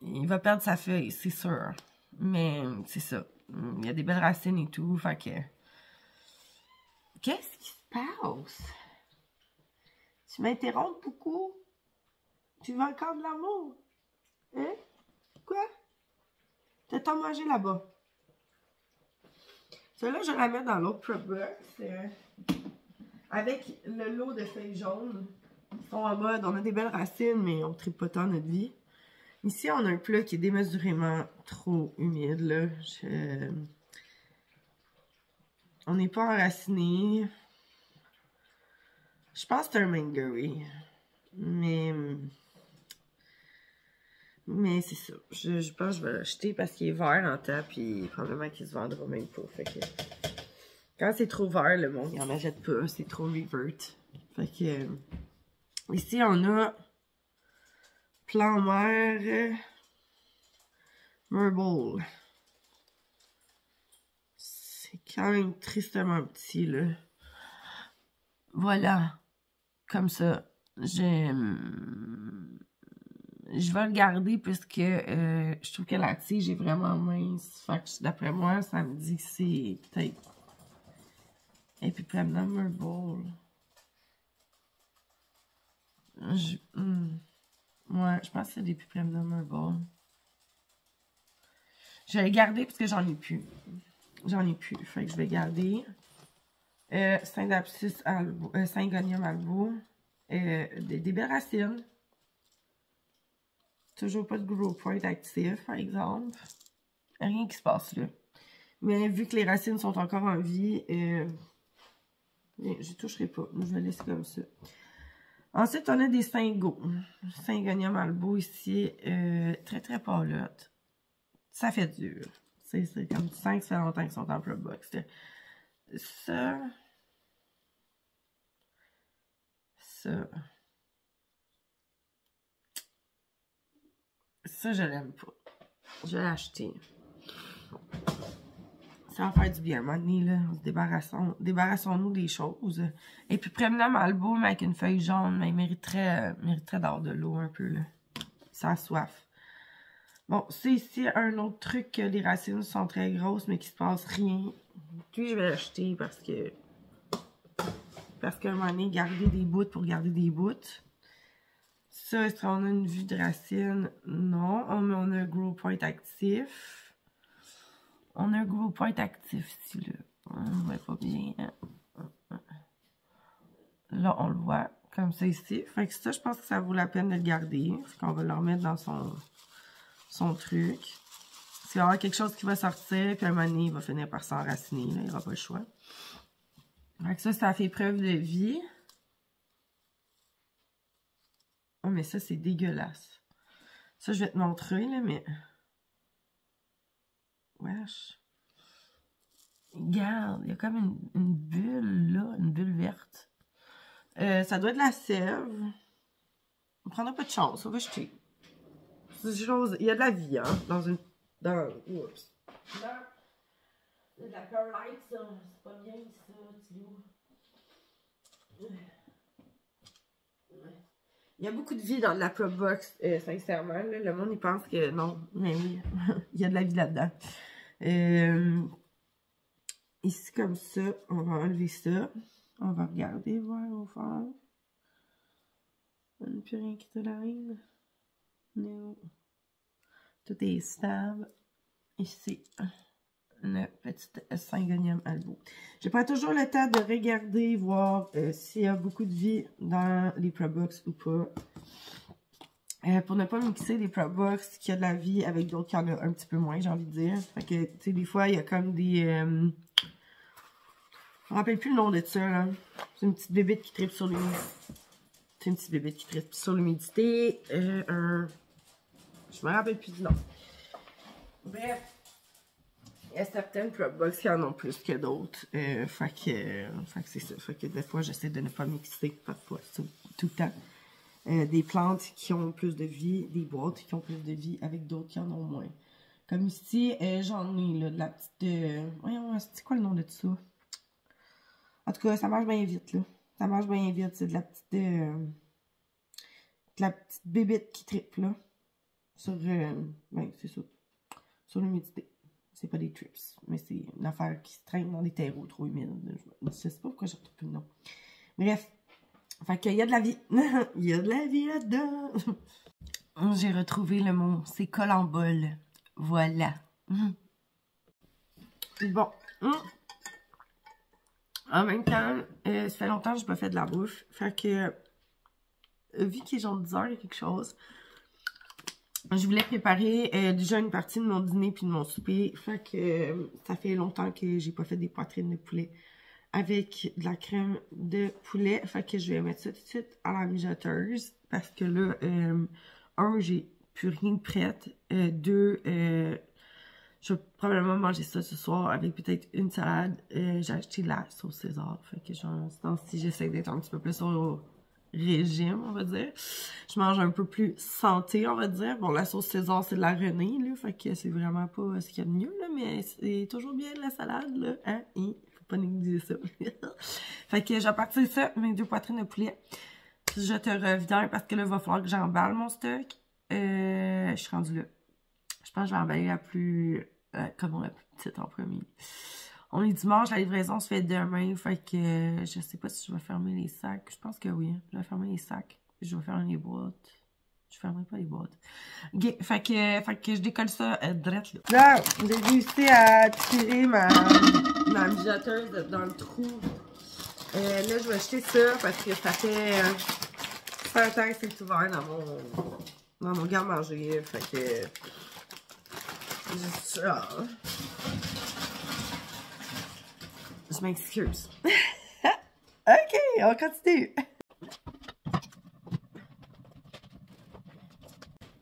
Il va perdre sa feuille, c'est sûr. Mais c'est ça. Il y a des belles racines et tout, fait que... qu'est-ce qui se passe? Tu m'interromps beaucoup? Tu veux encore de l'amour? Hein? Quoi? T'as mangé là-bas. Celle-là, je la mets dans l'autre prep box. Avec le lot de feuilles jaunes qui sont en mode. On a des belles racines, mais on ne tripe pas tant notre vie. Ici, on a un plat qui est démesurément trop humide, là. On n'est pas enraciné. Je pense que c'est un mangoey. Mais c'est ça. Je pense que je vais l'acheter parce qu'il est vert en temps, puis probablement qu'il se vendra même pas. Fait que quand c'est trop vert, le monde, il en achète pas. C'est trop revert. Fait que ici, on a plan mer Marble. C'est quand même tristement petit, là. Voilà. Comme ça. Je vais le garder puisque je trouve que la tige est vraiment mince. Fait que d'après moi, ça me dit que c'est peut-être Epiplemna Marble. Ouais, je pense que c'est des Epiplemna Marble. Je vais le garder parce que j'en ai plus. J'en ai plus. Fait que je vais garder Scindapsus Albo, Syngonium Albo. Des belles racines. Toujours pas de Grow Point actif, par exemple. Rien qui se passe là. Mais vu que les racines sont encore en vie, je toucherai pas. Je vais laisser comme ça. Ensuite, on a des Syngo. Syngonium Albo ici. Très très pâlotte. Ça fait dur. C'est comme 5, ça fait longtemps qu'ils sont en prep box. Ça. Ça, je l'aime pas. Je vais l'acheter. Ça va faire du bien, maintenant, là. Débarrassons-nous des choses. Et puis, Premium Albo, mais avec une feuille jaune, mais il mériterait d'avoir de l'eau un peu, là. Ça a soif. Bon, c'est ici un autre truc que les racines sont très grosses, mais qu'il se passe rien. Puis, je vais l'acheter parce qu'à un moment donné, garder des bouts pour garder des bouts. Ça, est-ce qu'on a une vue de racine? Non. On a un Grow Point actif. On a un Grow Point actif ici, là. On ne voit pas bien. Là, on le voit comme ça ici. Fait que ça, je pense que ça vaut la peine de le garder. Fait qu'on va le remettre dans son truc. Parce qu'il va y avoir quelque chose qui va sortir, puis à un moment donné, il va finir par s'enraciner. Il n'y aura pas le choix. Fait que ça fait preuve de vie. Oh, mais ça, c'est dégueulasse. Ça, je vais te montrer, là, mais... wesh. Regarde, il y a comme une bulle, là, une bulle verte. Ça doit être de la sève. On prendra pas de chance, on va jeter. Il y a de la vie, hein, oups. Là, il y a de la perlite, ça. C'est pas bien, ça, petit loup. Il y a beaucoup de vie dans la prop box, sincèrement. Là, le monde, il pense que non. Mais oui, il y a de la vie là-dedans. Ici, comme ça, on va enlever ça. On va regarder, voir au fond. Il n'y a plus rien qui traîne. Non. Tout est stable. Ici, le petit Syngonium albo. Je prends toujours le temps de regarder, voir s'il y a beaucoup de vie dans les prop box ou pas. Pour ne pas mixer des prop box qui a de la vie avec d'autres qui en a un petit peu moins, j'ai envie de dire. Fait que, tu sais, des fois, il y a comme des... je me rappelle plus le nom de ça, là. C'est une petite bébête qui tripe sur l'humidité. C'est une petite bébête qui tripe sur l'humidité. Je me rappelle plus du nom. Bref. Il y a certaines prop box qui en ont plus que d'autres. Fait que c'est ça. Fait que des fois, j'essaie de ne pas mixer, parfois, tout le temps. Des plantes qui ont plus de vie, des boîtes qui ont plus de vie avec d'autres qui en ont moins. Comme ici, j'en ai là, de la petite... voyons, c'est quoi le nom de ça? En tout cas, ça marche bien vite, là. Ça marche bien vite. C'est de la petite... de la petite bébête qui tripe, là. Sur... ben, c'est ça. Sur l'humidité. C'est pas des trips, mais c'est une affaire qui se traîne dans des terreaux trop humides. Je sais pas pourquoi je retrouve plus le nom. Bref. Fait qu'il y a de la vie. Il y a de la vie là-dedans. J'ai retrouvé le mot. C'est colambole. Voilà. Bon. En même temps, ça fait longtemps que je n'ai pas fait de la bouffe. Fait que, vu qu'il est genre 10 h et quelque chose, je voulais préparer déjà une partie de mon dîner puis de mon souper. Fait que ça fait longtemps que j'ai pas fait des poitrines de poulet avec de la crème de poulet. Fait que je vais mettre ça tout de suite à la mijoteuse. Parce que là, un, j'ai plus rien de prêt. Deux, je vais probablement manger ça ce soir avec peut-être une salade. J'ai acheté de la sauce César. Fait que genre, si j'essaie d'être un petit peu plus au régime, on va dire. Je mange un peu plus santé, on va dire. Bon, la sauce César, c'est de la renée, là. Fait que c'est vraiment pas ce qu'il y a de mieux, là. Mais c'est toujours bien de la salade, là. Hein? Et faut pas négliger ça. Fait que j'ai parti ça, mes 2 poitrines de poulet. Puis je te reviens parce que là, il va falloir que j'emballe mon stock. Je suis rendue là. Je pense que je vais emballer la plus... comment la plus petite en premier. On est dimanche, la livraison se fait demain, fait que je sais pas si je vais fermer les sacs. Je pense que oui, je vais fermer les sacs. Je vais fermer les boîtes. Je fermerai pas les boîtes. Okay, fait que je décolle ça direct là. Là, j'ai réussi à tirer ma mijoteuse dans le trou. Là, je vais jeter ça parce que ça fait un temps que c'est ouvert dans mon garde-manger. Fait que... juste ça. Je m'excuse. Ok, on continue.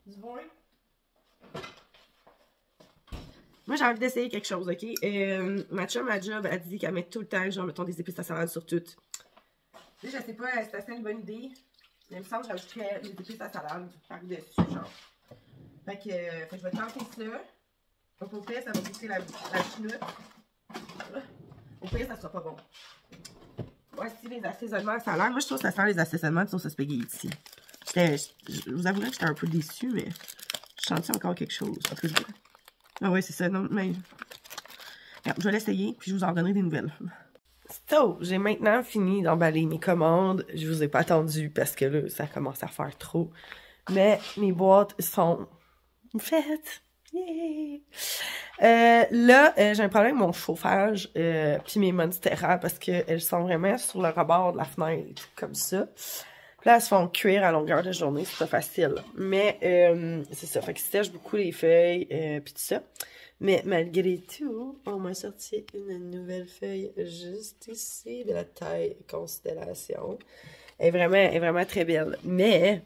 Du bon? Moi, j'ai envie d'essayer quelque chose, ok? Ma chum, ma job, a dit qu'elle met tout le temps, genre, mettons, des épices à salade sur tout. Je sais pas, c'est assez une bonne idée. Mais il me semble que j'ajouterais des épices à salade par-dessus, genre. Fait que je vais tenter ça. Au pire, ça va goûter la chenoute. Au pire, ça sera pas bon. Voici les assaisonnements à salade. Moi, je trouve que ça sent les assaisonnements de sauce spaghetti. Je vous avouerai que j'étais un peu déçue, mais je sentais encore quelque chose. En tout cas, ah ouais, c'est ça. Non, mais... Regarde, je vais l'essayer, puis je vous en donnerai des nouvelles. So, j'ai maintenant fini d'emballer mes commandes. Je vous ai pas attendu parce que là, ça commence à faire trop. Mais mes boîtes sont faites. Là, j'ai un problème avec mon chauffage puis mes Monstera parce qu'elles sont vraiment sur le rebord de la fenêtre et tout comme ça. Puis là, elles se font cuire à longueur de journée, c'est pas facile. Mais c'est ça, fait que sèche beaucoup les feuilles puis tout ça. Mais malgré tout, on m'a sorti une nouvelle feuille juste ici de la taille constellation. Elle est vraiment très belle. Mais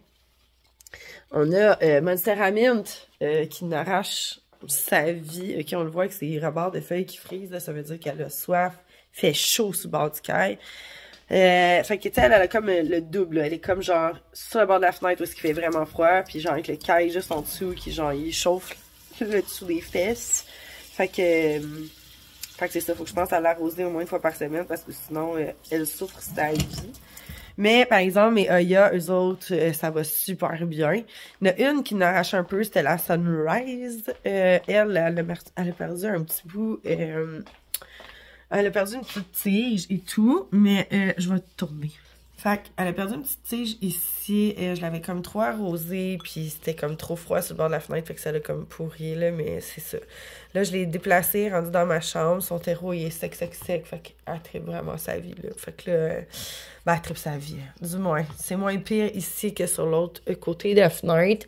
on a Monstera Mint qui n'arrache sa vie. Ok, on le voit que c'est les rebords de feuilles qui frisent. Là, ça veut dire qu'elle a soif. Fait chaud sous le bord du caille. Fait que, tu sais, elle a comme le double. Là. Elle est comme genre sur le bord de la fenêtre où il fait vraiment froid. Puis genre avec le caille juste en dessous qui genre il chauffe le dessous des fesses. Fait que c'est ça. Faut que je pense à l'arroser au moins une fois par semaine parce que sinon elle souffre sa vie. Mais, par exemple, mes Oya, eux autres, ça va super bien. Il y en a une qui n'arrache un peu, c'était la Sunrise. Elle a perdu un petit bout. Elle a perdu une petite tige et tout, mais je vais tourner. Fait qu'elle a perdu une petite tige ici, je l'avais comme trop arrosée, puis c'était comme trop froid sur le bord de la fenêtre, fait que ça l'a comme pourri, là, mais c'est ça. Là, je l'ai déplacée, rendue dans ma chambre, son terreau, il est sec, fait qu'elle tripe vraiment sa vie, là. Fait que là, ben, elle tripe sa vie, du moins. C'est moins pire ici que sur l'autre côté de la fenêtre.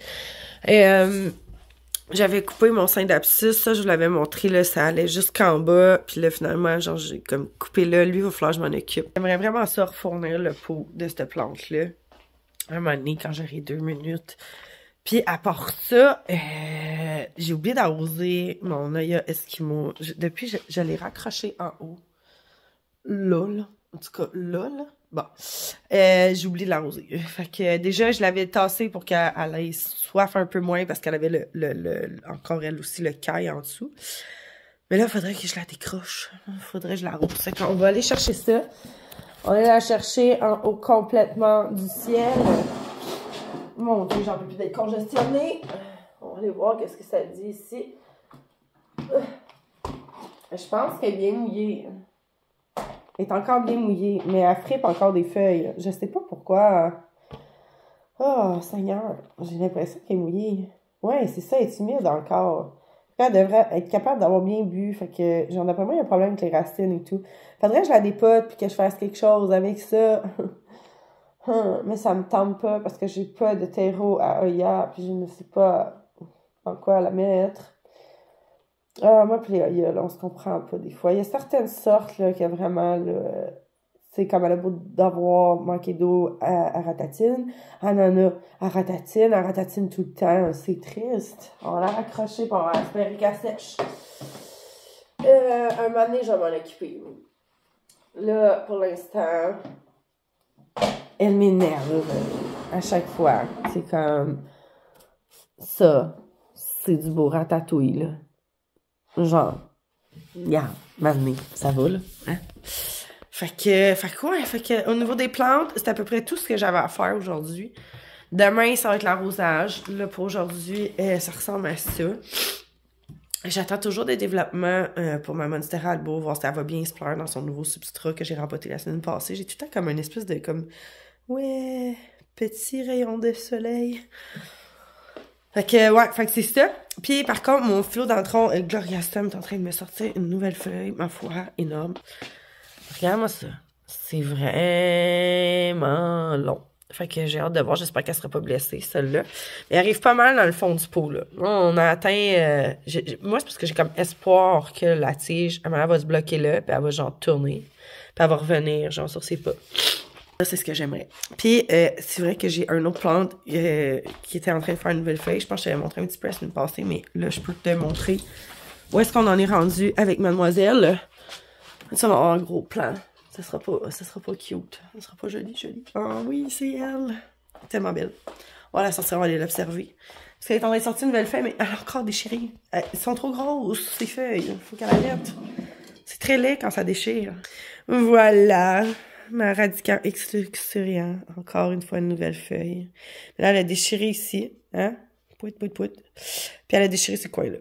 J'avais coupé mon sein d'abscisse, ça, je vous l'avais montré, là, ça allait jusqu'en bas, puis là, finalement, genre, j'ai comme coupé là, lui, il va falloir que je m'en occupe. J'aimerais vraiment ça refournir le pot de cette plante-là, à un moment donné, quand j'aurai 2 minutes. Puis, à part ça, j'ai oublié d'arroser mon Oya Eskimo. Depuis, je l'ai raccroché en haut. Là. En tout cas, là. Bon, j'ai oublié de l'arroser. Fait que déjà, je l'avais tassée pour qu'elle ait soif un peu moins parce qu'elle avait encore elle aussi le caille en dessous. Mais là, il faudrait que je la décroche. Il faudrait que je l'arrose. Fait qu'on va aller chercher ça. On va aller la chercher en haut complètement du ciel. Mon Dieu, j'en peux plus d'être congestionnée. On va aller voir qu'est-ce que ça dit ici. Je pense qu'elle est bien mouillée. Elle est encore bien mouillée, mais elle frippe encore des feuilles. Je sais pas pourquoi. Oh, Seigneur, j'ai l'impression qu'elle est mouillée. Ouais, c'est ça, elle est humide encore. Elle devrait être capable d'avoir bien bu, fait que j'en ai pas mal un problème avec les racines et tout. Faudrait que je la dépote puis que je fasse quelque chose avec ça. Mais ça me tente pas parce que j'ai pas de terreau à Oya, puis je ne sais pas en quoi la mettre. Ah, moi pis les Oya, là, on se comprend pas des fois. Il y a certaines sortes, là, qui a vraiment, là, c'est comme elle a beau d'avoir manqué d'eau à ratatine. Elle en a à ratatine tout le temps. C'est triste. On va la raccrocher pour espérer qu'elle sèche. Un moment donné, je vais m'en occuper. Là, pour l'instant, elle m'énerve à chaque fois. C'est comme ça. C'est du beau ratatouille, là. Genre, regarde, maintenant, ça va, là. Hein? Fait que, au niveau des plantes, c'est à peu près tout ce que j'avais à faire aujourd'hui. Demain, ça va être l'arrosage. Là, pour aujourd'hui, ça ressemble à ça. J'attends toujours des développements pour ma Monstera Albo, voir si elle va bien se plaire dans son nouveau substrat que j'ai rempoté la semaine passée. J'ai tout le temps comme une espèce de, ouais, petit rayon de soleil. Fait que c'est ça. Puis, par contre, mon philodendron Gloriosum est en train de me sortir une nouvelle feuille, ma foi, énorme. Regarde-moi ça. C'est vraiment long. Fait que j'ai hâte de voir. J'espère qu'elle sera pas blessée, celle-là. Mais elle arrive pas mal dans le fond du pot, là. On a atteint... moi, c'est parce que j'ai comme espoir que la tige, elle va se bloquer là, puis elle va genre tourner. Puis elle va revenir, genre, sur ses pas. Ça, c'est ce que j'aimerais. Puis, c'est vrai que j'ai un autre plante qui était en train de faire une nouvelle feuille. Je pense que je t'avais montré un petit peu la semaine passée, mais là, je peux te montrer où est-ce qu'on en est rendu avec mademoiselle. Ça va avoir un gros plan. Ça sera pas cute. Ça sera pas joli. Ah oui, c'est elle. Tellement belle. On va la sortir, on va aller l'observer. Parce qu'elle est en train de sortir une nouvelle feuille, mais elle a encore déchiré. Elles sont trop grosses, ces feuilles. Faut qu'elle arrête. C'est très laid quand ça déchire. Voilà. Ma Radicant Luxuriant. Encore une fois, une nouvelle feuille. Là, elle a déchiré ici. Hein? Pouit. Puis elle a déchiré ces coins-là.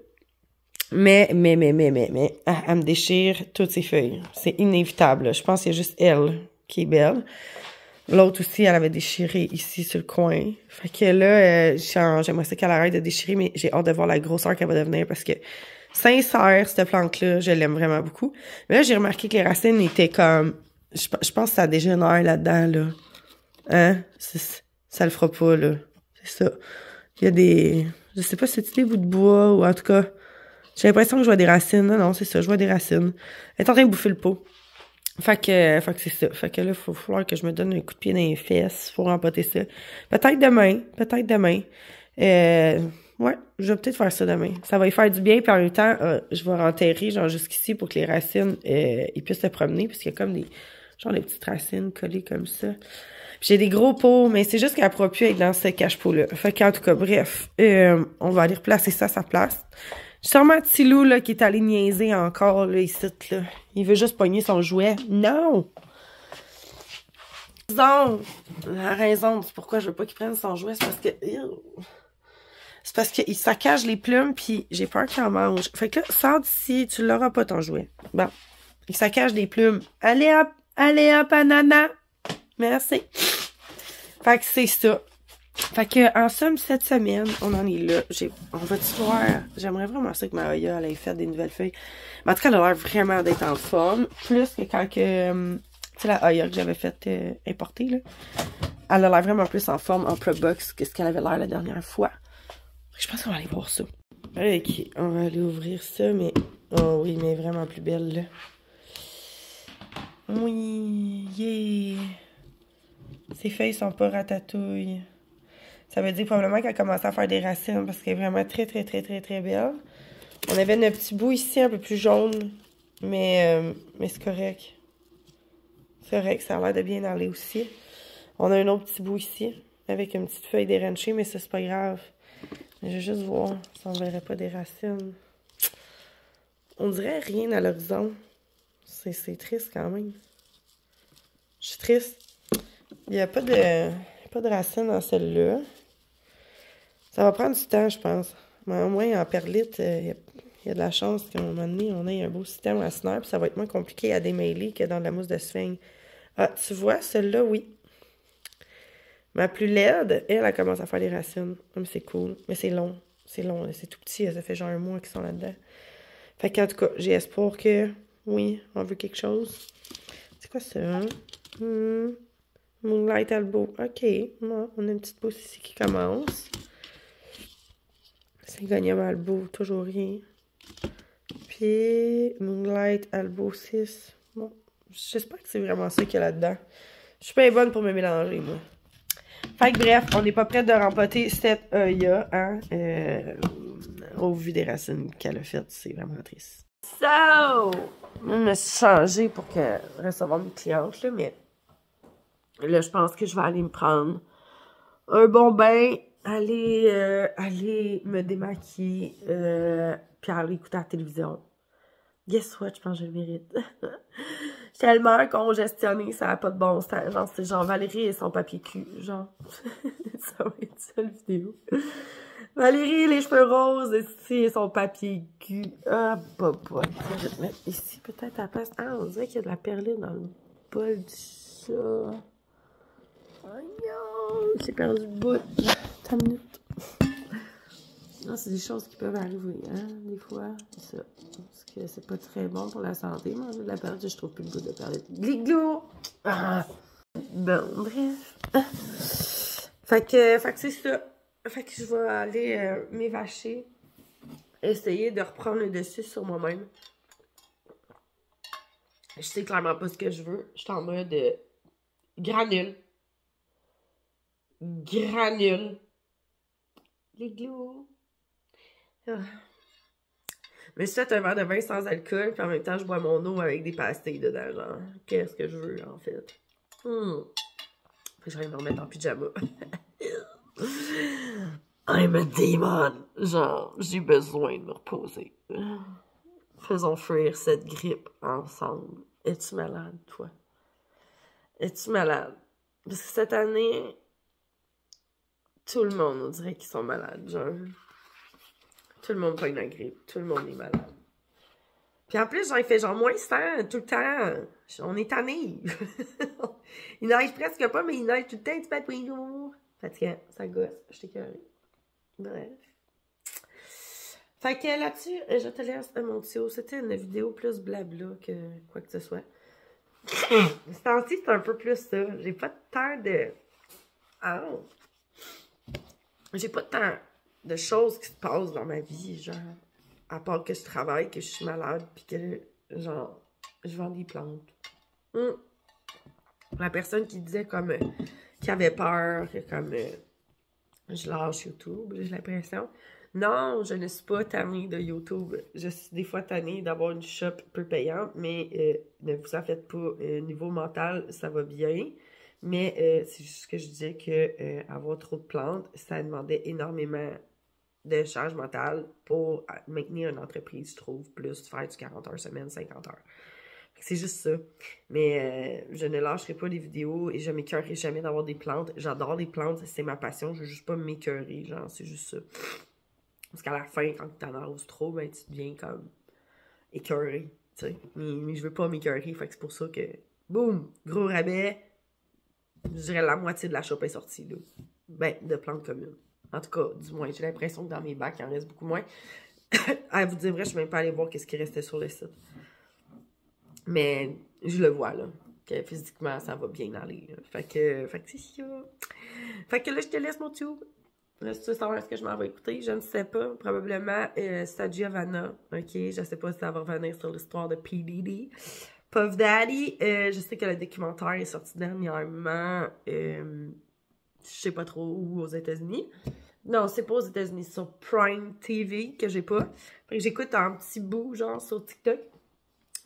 Mais, elle me déchire toutes ses feuilles. C'est inévitable. Je pense qu'il y a juste elle qui est belle. L'autre aussi, elle avait déchiré ici sur le coin. Fait que là, j'aimerais ça qu'elle arrête de déchirer, mais j'ai hâte de voir la grosseur qu'elle va devenir parce que, sincère, cette plante-là, je l'aime vraiment beaucoup. Mais là, j'ai remarqué que les racines étaient comme... Je pense que ça dégénère là-dedans, là. Hein? Ça le fera pas, là. C'est ça. Il y a des... Je sais pas si c'est des bouts de bois ou en tout cas... J'ai l'impression que je vois des racines. Non, c'est ça, je vois des racines. Elle est en train de bouffer le pot. Fait que c'est ça. Fait que là, il va falloir que je me donne un coup de pied dans les fesses. Faut rempoter ça. Peut-être demain. Ouais, je vais peut-être faire ça demain. Ça va y faire du bien, puis en même temps, je vais enterrer, genre, jusqu'ici pour que les racines, ils puissent se promener, parce qu'il y a comme des petites racines collées comme ça. Puis j'ai des gros pots, mais c'est juste qu'elle ne pourra plus être dans ce cache-pot-là. Fait qu'en tout cas, bref, on va aller replacer ça à sa place. Sûrement Tilou, là, qui est allé niaiser encore, là, ici, là. Il veut juste pogner son jouet. Non! La raison du pourquoi je veux pas qu'il prenne son jouet, c'est parce que... C'est parce qu'il saccage les plumes, puis j'ai peur qu'il en mange. Fait que là, sors d'ici, tu l'auras pas ton jouet. Bon. Il saccage les plumes. Allez hop, ananas. Merci. Fait que c'est ça. Fait que, en somme, cette semaine, on en est là. On va-tu voir? J'aimerais vraiment ça que ma Aya, elle ait fait des nouvelles feuilles. Mais en tout cas, elle a l'air vraiment d'être en forme. Plus que quand que, tu sais, la Aya que j'avais fait importer, là. Elle a l'air vraiment plus en forme en Pro-Box que ce qu'elle avait l'air la dernière fois. Je pense qu'on va aller voir ça. Ok, on va aller ouvrir ça, mais... Oh oui, mais vraiment plus belle, là. Oui, yeah! Ses feuilles sont pas ratatouilles. Ça veut dire probablement qu'elle a commencé à faire des racines parce qu'elle est vraiment très, très, très, très, très belle. On avait un petit bout ici, un peu plus jaune, mais c'est correct. C'est correct, ça a l'air de bien aller aussi. On a un autre petit bout ici, avec une petite feuille déranchée, mais ça, c'est pas grave. Je vais juste voir si on verrait pas des racines. On dirait rien à l'horizon. C'est triste quand même. Je suis triste. Il n'y a pas de racines dans celle-là. Ça va prendre du temps, je pense. Mais au moins, en perlite, il y a de la chance qu'à un moment donné, on ait un beau système à snare, puis ça va être moins compliqué à démêler que dans de la mousse de sphinx. Ah, tu vois, celle-là, oui. Ma plus laide, elle commence à faire des racines. Mais c'est cool. Mais c'est long. C'est long, c'est tout petit. Ça fait genre un mois qu'ils sont là-dedans. Fait qu'en tout cas, j'ai espoir que, oui, on veut quelque chose. C'est quoi ça, hein? Moonlight Albo. OK. Bon, on a une petite pousse ici qui commence. C'est Gonium Albo, toujours rien. Puis, Moonlight Albo 6. Bon, j'espère que c'est vraiment ça qu'il y a là-dedans. Je suis pas bonne pour me mélanger, moi. Fait que bref, on n'est pas prête de rempoter cette Aya, hein. Au vu des racines qu'elle a faites, c'est vraiment triste. So! Je me suis changée pour recevoir mes clientes, là, mais là, je pense que je vais aller me prendre un bon bain, aller me démaquiller, puis aller écouter la télévision. Guess what? Je pense que je le mérite. Je suis tellement congestionnée, ça n'a pas de bon sens. Genre, c'est genre Valérie et son papier cul. Genre, ça va être ça la vidéo. Valérie, les cheveux roses, ici, et son papier cul. Ah, bah, je vais te mettre ici, peut-être à la place. Ah, on dirait qu'il y a de la perline dans le bol du chat. Oh non, j'ai perdu le bout. Attends une minute. Non, c'est des choses qui peuvent arriver, hein, des fois. Ça. Parce que c'est pas très bon pour la santé, manger de la perle. Je trouve plus le goût de perle. Gliglou! Ah! Bon, bref. Fait que c'est ça. Fait que je vais aller m'évacher. Essayer de reprendre le dessus sur moi-même. Je sais clairement pas ce que je veux. Je suis en mode granule. Granule. Gliglou! Ah. Mais je fais un verre de vin sans alcool, puis en même temps, je bois mon eau avec des pastilles dedans, genre. Qu'est-ce que je veux, en fait? Faut que j'aille me remettre en pyjama. I'm a demon! Genre, j'ai besoin de me reposer. Faisons fuir cette grippe ensemble. Es-tu malade, toi? Es-tu malade? Parce que cette année, tout le monde, on dirait qu'ils sont malades, genre. Tout le monde pogne la grippe. Tout le monde est malade. Puis en plus, j'en fait genre moins 100 tout le temps. On est tannés. Il neige presque pas, mais il neige tout le temps un petit peu tous les jours. Fatiguant, ça gosse. Je t'ai curé. Bref. Fait que là-dessus, je te laisse mon tuyau. C'était une vidéo plus blabla que quoi que ce soit. Ce temps-ci, c'est un peu plus ça. J'ai pas tant de... Oh! J'ai pas tant de choses qui se passent dans ma vie, genre, à part que je travaille, que je suis malade, puis que, genre, je vends des plantes. La personne qui disait comme, qui avait peur, que comme, je lâche YouTube, j'ai l'impression. Non, je ne suis pas tannée de YouTube. Je suis des fois tannée d'avoir une shop peu payante, mais ne vous en faites pas. Niveau mental, ça va bien. Mais c'est juste que je disais que avoir trop de plantes, ça demandait énormément de charge mentale pour maintenir une entreprise, je trouve, plus faire du 40 heures semaine, 50 heures. C'est juste ça. Mais je ne lâcherai pas les vidéos et je m'écœurerai jamais d'avoir des plantes. J'adore les plantes, c'est ma passion. Je veux juste pas m'écœurer, genre, c'est juste ça. Parce qu'à la fin, quand t'en arroses trop, ben tu deviens comme écœuré, tu sais. Mais je veux pas m'écœurer, fait que c'est pour ça que, boum, gros rabais, je dirais la moitié de la shop est sortie, là. Ben, de plantes communes. En tout cas, du moins, j'ai l'impression que dans mes bacs, il en reste beaucoup moins. À vous dire vrai, je suis même pas allée voir qu'est-ce qui restait sur le site. Mais je le vois, là, que physiquement, ça va bien aller, là. Fait que c'est ça. Fait que là, je te laisse mon tube. Là, si tu veux savoir ce que je m'en vais écouter, je ne sais pas. Probablement Giovanna. OK? Je ne sais pas si ça va revenir sur l'histoire de P. Diddy. Puff Daddy. Je sais que le documentaire est sorti dernièrement. Je sais pas trop où aux États-Unis. Non, c'est pas aux États-Unis. C'est sur Prime TV que j'ai pas. Fait que j'écoute un petit bout, genre, sur TikTok.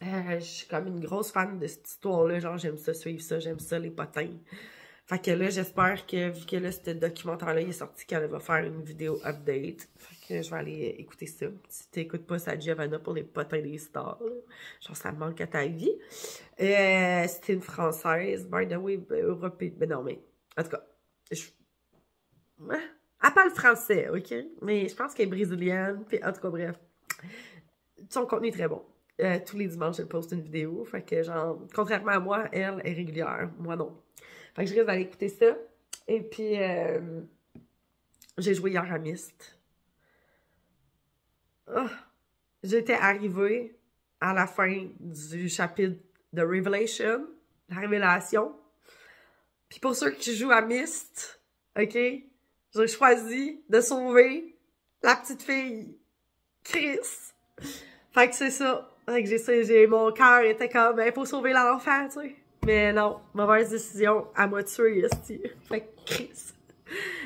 Je suis comme une grosse fan de cette histoire-là. Genre, j'aime ça, suivre ça. J'aime ça, les potins. Fait que là, j'espère que, vu que là, ce documentaire-là est sorti, qu'elle va faire une vidéo update. Fait que je vais aller écouter ça. Si t'écoutes pas sa Giovanna pour les potins des stars, là, genre, ça manque à ta vie. C'était une Française, by the way, européenne. Ben non, mais, en tout cas, elle parle français, OK? Mais je pense qu'elle est brésilienne. Puis, en tout cas, bref. Son contenu est très bon. Tous les dimanches, elle poste une vidéo. Fait que, genre, contrairement à moi, elle est régulière. Moi, non. Fait que je risque d'aller écouter ça. Et puis, j'ai joué hier à Myst. Oh, j'étais arrivée à la fin du chapitre de Revelation, la révélation. Puis pour ceux qui jouent à Myst, OK, j'ai choisi de sauver la petite fille Chris. Fait que c'est ça. Fait que mon cœur était comme, il faut sauver l'enfant, tu sais. Mais non, mauvaise décision, elle m'a tué, esti. Fait que Chris.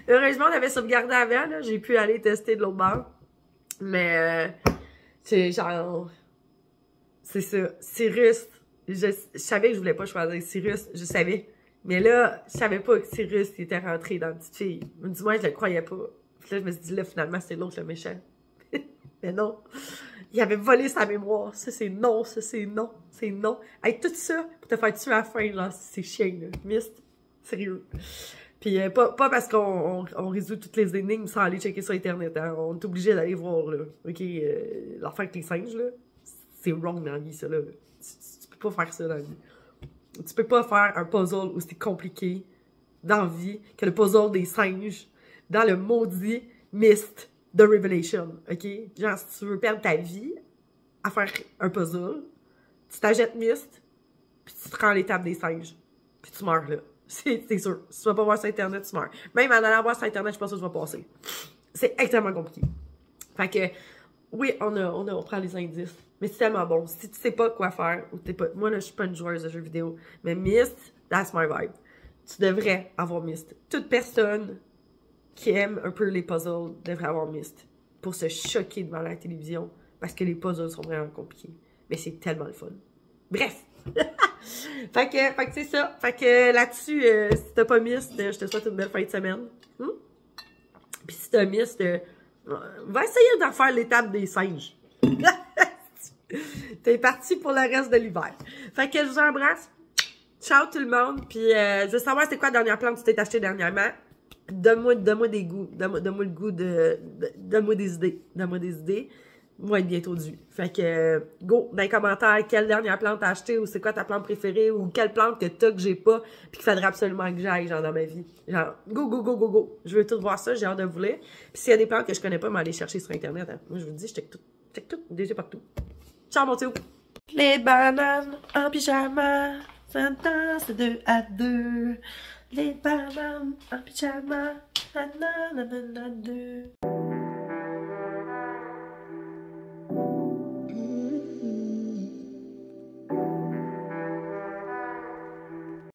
Heureusement, on avait sauvegardé avant, là. J'ai pu aller tester de l'autre bord. Mais, c'est genre, c'est ça. Cyrus, je savais que je voulais pas choisir Cyrus, je savais. Mais là, je savais pas que Cyrus il était rentré dans la petite fille. Du moins, je le croyais pas. Puis là, je me suis dit, là, finalement, c'est l'autre, le méchant. Mais non. Il avait volé sa mémoire. Ça, c'est non. Ça, c'est non. C'est non. Hey, tout ça pour te faire tuer à la fin, là. C'est chien, là. Myst. Sérieux. Puis, pas parce qu'on résout toutes les énigmes sans aller checker sur Internet, hein. On est obligé d'aller voir, là. OK, l'enfant avec les singes, là. C'est wrong dans la vie, ça, là. Tu peux pas faire ça dans la vie. Tu peux pas faire un puzzle aussi compliqué dans la vie que le puzzle des singes dans le maudit Myst de Revelation, OK? Genre, si tu veux perdre ta vie à faire un puzzle, tu t'achètes Myst, puis tu te rends à l'étape des singes, puis tu meurs là. C'est sûr. Si tu vas pas voir sur Internet, tu meurs. Même en allant voir sur Internet, je pense que tu vas passer. C'est extrêmement compliqué. Fait que, oui, on prend les indices, mais c'est tellement bon. Si tu sais pas quoi faire, ou t'es pas... Moi, là, je suis pas une joueuse de jeux vidéo, mais Myst, that's my vibe. Tu devrais avoir Myst. Toute personne qui aime un peu les puzzles devrait avoir Myst pour se choquer devant la télévision parce que les puzzles sont vraiment compliqués. Mais c'est tellement le fun. Bref! fait que c'est ça. Fait que là-dessus, si t'as pas Myst, je te souhaite une belle fin de semaine. Puis si t'as Myst, va essayer d'en faire l'étape des singes. T'es parti pour le reste de l'hiver. Fait que je vous embrasse. Ciao tout le monde. Puis je veux savoir c'est quoi la dernière plante que tu t'es acheté dernièrement. Donne-moi des goûts. Donne-moi le goût donne-moi des idées. Donne-moi des idées. Moi, être bientôt dû. Fait que, go, dans les commentaires, quelle dernière plante t'as acheté, ou c'est quoi ta plante préférée, ou quelle plante que t'as que j'ai pas, puis qu'il faudrait absolument que j'aille, genre, dans ma vie. Genre, go. Je veux tout voir ça, j'ai hâte de vous lire. Puis s'il y a des plantes que je connais pas, m'aller chercher sur Internet, hein. Moi, je vous dis, je check tout, déjà partout. Ciao, mon tio! Les bananes en pyjama, ça danse de 2 à 2. Les bananes en pyjama, nanana 2.